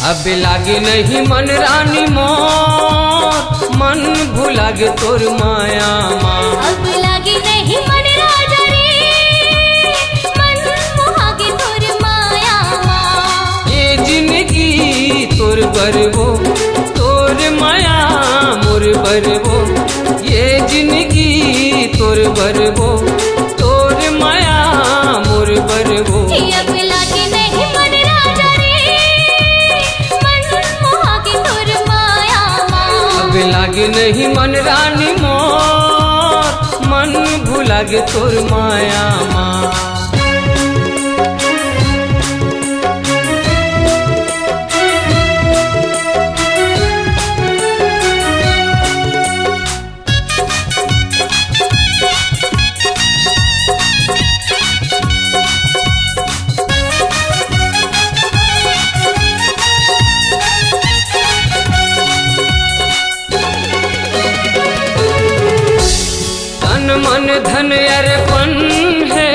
अब लागे नहीं मन रानी मोर, मन भुला गे तोर माया माँ। अब लागे नहीं मन राजा रे, मन मोहा गे तोर माया माँ। ये जिंदगी तोर बरबो, तोर माया मोर बरबो। ये जिंदगी तोर बरबो, तोर माया मोर बरबो। अब लागे नहीं मन राजा रे, मन मोहा गे तोर माया माँ। अब लागे नहीं मन रानी मोर, मन भुला गे तोर माया माँ। मन धन अर्पण है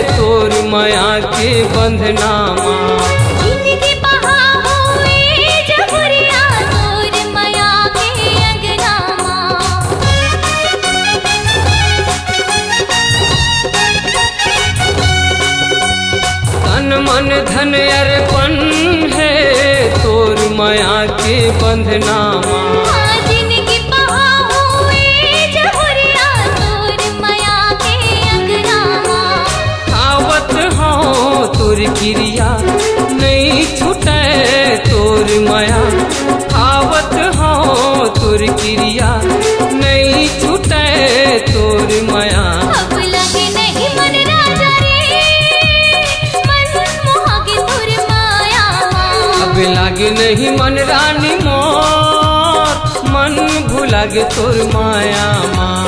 तोर माया के बंधना माँ। जिंदगी बहा हुए जबरिया तोर माया के अंगना माँ। तन मन धन अर्पण है तोर माया के बंधना माँ। तोर क्रिया नहीं छूटे तोर माया, आवत हो तोर क्रिया नहीं छूटे तोर माया। अब लागे नहीं मन राजा रे, मन मोहा गे तोर माया माँ। अब लागे नहीं मन रानी मोर, मन भुला गे तोर माया माँ।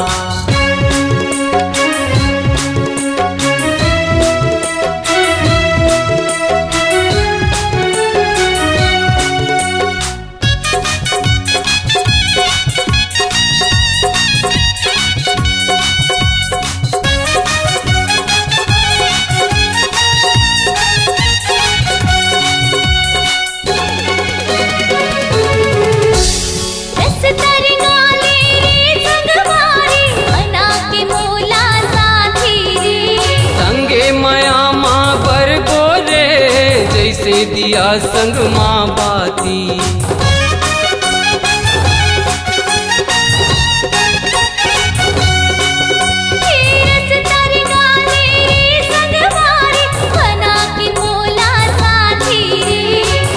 दिया संग माँ बाती,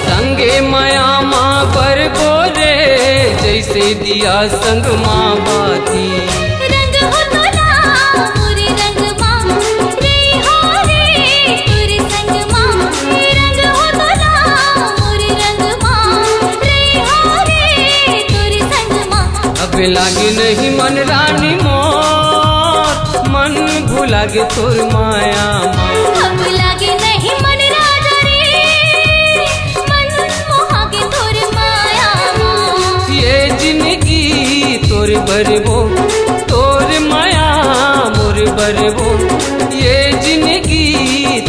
संगे माया माँ बर बोले जैसे दिया संग माँ बाती। अब लागे नहीं मन रानी मोर, मन भुला गे तोर माया माँ। अब लागे नहीं मन राजा रे, मन मोहा गे तोर माया माँ। ये जिंदगी तोर बरबो, तोर माया मोर बरबो। ये जिंदगी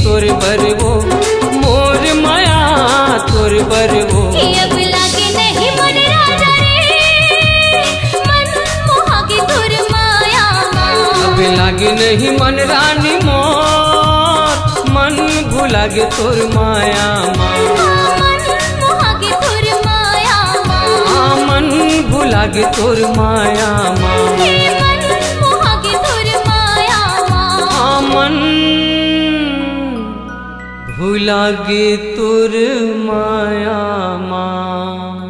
तोर बरबो, मोर माया तोर बरबो। अब लागे नहीं मन राजा रे, मन मोहा गे तोर माया माँ। अब लागे नहीं मन रानी मोर, मन भुला गे तोर माया माँ। मन मोहा गे तोर माया माँ। मन भुला गे तोर माया माँ। मन मोहा गे तोर माया माँ। मन भुला गे तोर माया माँ।